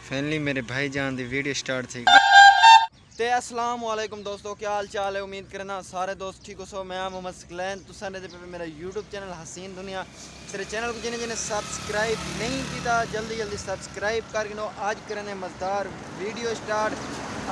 Finally मेरे भाई जान दी वीडियो स्टार्ट थी। ते अस्सलाम वालेकुम दोस्तों, क्या हाल चाल है। उम्मीद करना सारे दोस्त ठीक हो। सो मैं मोहम्मद सकलैन तुसा ने पे मेरा यूट्यूब चैनल हसीन दुनिया तेरे चैनल को जिन्हें जिन्हें सब्सक्राइब नहीं किया जल्दी जल्दी सब्सक्राइब कर गिनो। आज करने मज़ेदार वीडियो स्टार्ट।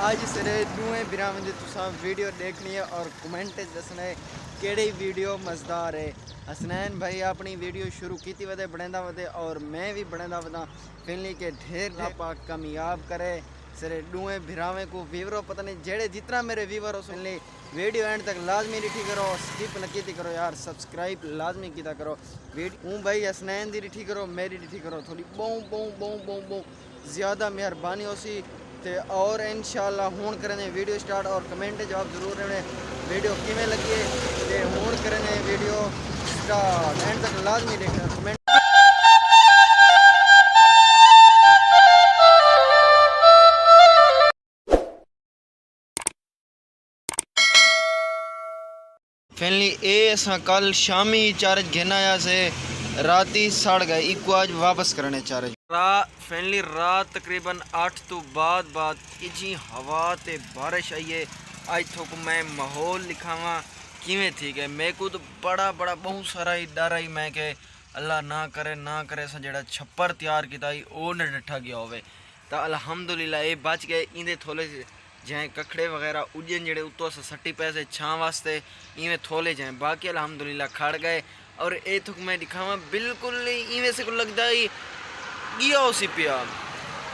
आज सिरे दुएं बिरावन दी तुसा वीडियो देखनी है और कमेंट दसना है केड़ी वीडियो मज़ेदार है। हसनैन भाई अपनी वीडियो शुरू की वधे बढ़ेंदा वधे और मैं भी बढ़ेंदा वधा। फिलनी के ढेर पाक कामयाब करे सिरे डूए भिरावे को वीवरो पता नहीं जेड़े जितना मेरे वीवर हो सुन ली वीडियो एंड तक लाजमी रिठी करो, स्किप न की करो यार, सब्सक्राइब लाजमी किया करो। वीडियो भाई हसनैन दी रिठी करो, मेरी रिठी करो, थोड़ी बहु ज़्यादा मेहरबानी हो सी ते और इंशाल्लाह हुण करें वीडियो स्टार्ट और कमेंट जवाब जरूर देने वीडियो किमें लगी ते हुण करें वीडियो स्टार्ट एंड तक लाजमी देखना कमेंट। फाइनली ए असा कल शामी चार्ज घेना आया से राती सड़ गए इको आज वापस करने चार्ज फाइनली रात तकरीबन 8 तो बाद इजी हवा ते बारिश आई है। आज थोक मैं माहौल लिखावा किवें थी गए मेरे को तो बड़ा बहुत सारा ही डर आई मैं के अल्लाह ना करे सा जेड़ा छप्पर तैयार किया वो न डठा गया होवे तो अल्हम्दुलिल्लाह ये बच गए। इंदे थोड़े जैं कखड़े वगैरह उजन जेड़े उतो सट्टी पैसे छां वास्ते इवें थोले जाए बाकी अल्हम्दुलिल्लाह खड़ गए। और ये थुक मैं दिखावा बिल्कुल इवें से को लगता ही गिया उसी पिया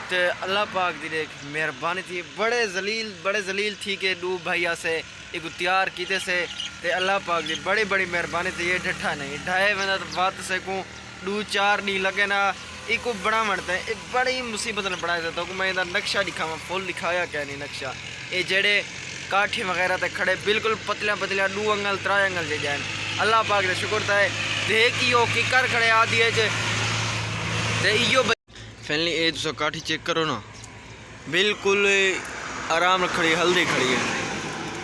तो अल्लाह पाक दी देख मेहरबानी थी। बड़े जलील थी के डू भैया से एक तैयार किते से ते अल्लाह पाक दी बड़ी मेहरबानी थी। ये डठा नहीं ढाए वेंदा तो बात से को 2-4 डी लगे ना इको बड़ा मरता है। एक बड़ी मुसीबत ने बनाया था तो मैं इधर नक्शा दिखावा फुल दिखाया क्या नहीं नक्शा। ये जेड़े काठी वगैरह ते खड़े बिल्कुल पतलियां 2 अंगल 3 अंगल जे जाए अल्लाह पाक का शुक्र था देख यो की कर खड़े आ दिए ते इयो फाइनली ये तुम काठी चेक करो ना बिल्कुल आराम खड़ी हल्दी खड़ी है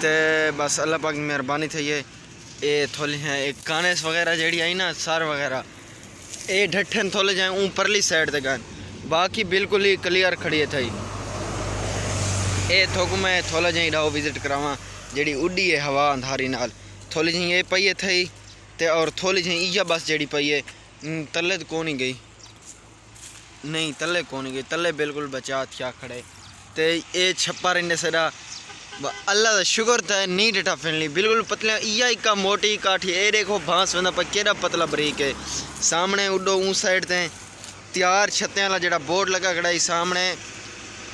तो बस अल्लाह पाक की मेहरबानी थी। ये थोड़ी हैं एक कानेस वगैरह जड़ी आई ना सर वगैरह ये ढठन थोले जाए ऊपरली साइड तक गए बाकी बिल्कुल ही क्लियर खड़ी है थी। ये थोक मैं थोड़ा जी डाओ विजिट करावा जी उड़ी है हवा अंधारी नाल थोड़ी जी ये पई है थी ते और थोड़ी जी इया बस जी पई है तले तो कौन ही गई नहीं तले कौन गई तले बिल्कुल बचा थिया खड़े ते ये छप्पर इन्ने सरा अल्लाह का शुक्र था नहीं डटा फिरली बिल्कुल पतलियां इया इका मोटी काठी ए देखो बांस वंदा पर केड़ा पतला बरीक है सामने उडो उस साइड ते तैयार छत्ते वाला जेड़ा बोर्ड लगा खड़ा ही सामने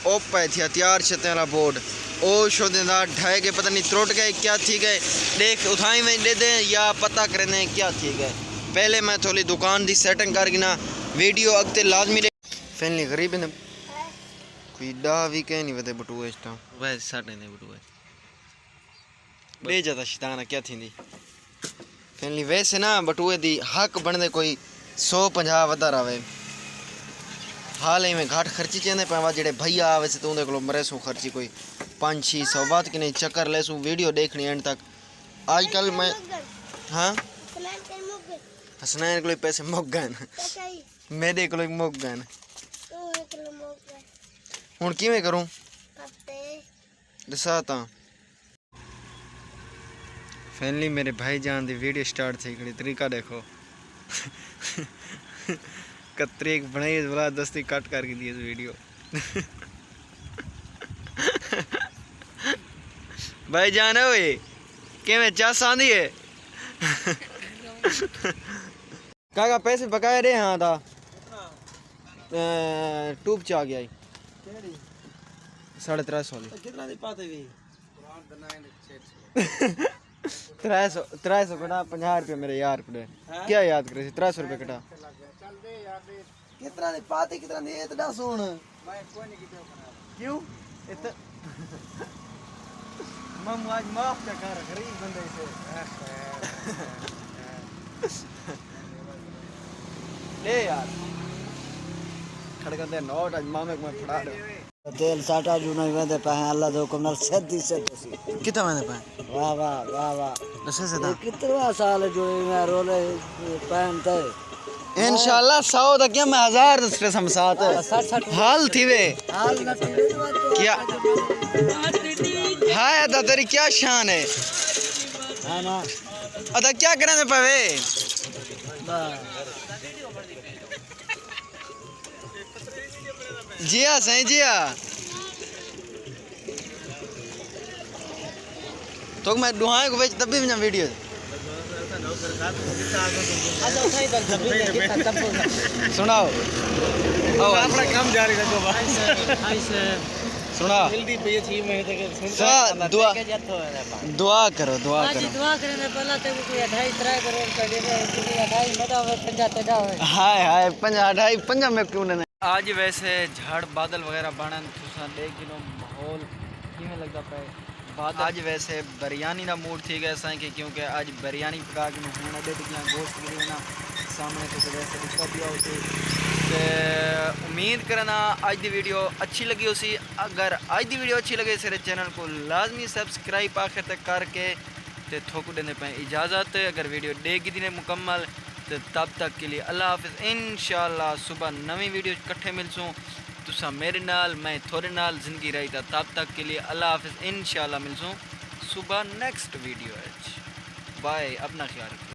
ओप है थिया तैयार छत्ते वाला बोर्ड ओ शो देंदा ढाए के पता नहीं त्रुट गए क्या थी गए देख उठाई में दे दे या पता करने क्या थी गए। पहले मैं थोड़ी दुकान दी सेटिंग कर गिना वीडियो अगते लाजमी फैनली गरीब ने कोई डा भी कह नहीं वते बटुए इस्टा वैसे साटे ने बटुए बे ज्यादा शैतान क्या थी फैनली वैसे ना बटुए दी हक बनदे कोई 150 वधर आवे हाल ही में घाट खर्ची चेंदे पावा जेड़े भैया आवे से तो उनदे कोलो मरे सो खर्ची कोई 500-600 बात कि नहीं चक्कर ले सू वीडियो देखनी एंड तक। आजकल मैं हाँ हसनैन को पैसे मुक गए मेरे को मुक गए हूँ किमें करूँ दसा ता फाइनली मेरे भाई जान दी वीडियो स्टार्ट थी खड़ी तरीका देखो कतरी एक बनाई ज़बरदस्ती कट करके दी वीडियो भाई जान है किमें चास आंदी है काका पैसे बकाए रे हाँ था ट्यूब च आ गया 350 कितना दी पाते भी 300 कटा 50 रुपये मेरे यार पड़े क्या याद करे 300 रुपये कटा कितना दी पाते कितना दी इतना सुन क्यों मम आज माफ का कर गरीब बंदे से ले यार खड़का दे नोट आज मामे को मैं फड़ा दो तेल साटा जो नहीं वेंदे पे अल्लाह दो कमल सदी से कितना मैंने पाए वाह वाह वाह वाह दसे से था कितना साल जो मैं रोले पहन ते इंशाल्लाह 100 तक क्या मैं 1000 कसम साथ हाल थी वे हाल न टीवे तो क्या हाय अदा तेरी क्या शान है है ना अदा क्या करने पवे जिया सही जिया तो मैं दुआएं को बेच तभी भी वीडियो सुनाओ अपना काम जारी रखो सुना जल्दी पे ये मैं तक दुआ दुआ करो दुआ करो दुआ करने पहला तो कोई 2.5-3 करोड़ का दे दे 2.5 मदा 50 है हाय हाय 50 में क्यों नहीं आज वैसे झाड़ बादल वगैरह बनन तुसा देख लो माहौल किवें लगदा पे बादल आज वैसे बिरयानी का मूड थी गया असां क्योंकि आज बिरयानी पका के हुण अडे टिकियां गोश्त गिरी ना सामने तो वैसे दिखा दिया होते ते उम्मीद करना आज दी वीडियो अच्छी लगी होसी अगर आज दी वीडियो अच्छी लगे मेरे चैनल को लाजमी सब्सक्राइब आखिर तक करके ते थोक देने पे इजाज़त अगर वीडियो देगी दिन मुकम्मल तो तब तक के लिए अल्लाह हाफिज़ इंशाल्लाह सुबह नवी वीडियो इकट्ठे मिलसूँ तुसा मेरे नाल मैं थोड़े नाल ज़िंदगी रही था तब तक के लिए अल्लाह हाफिज़ इंशाल्लाह मिलसूँ सुबह नेक्स्ट वीडियो है बाय अपना ख्याल रखो।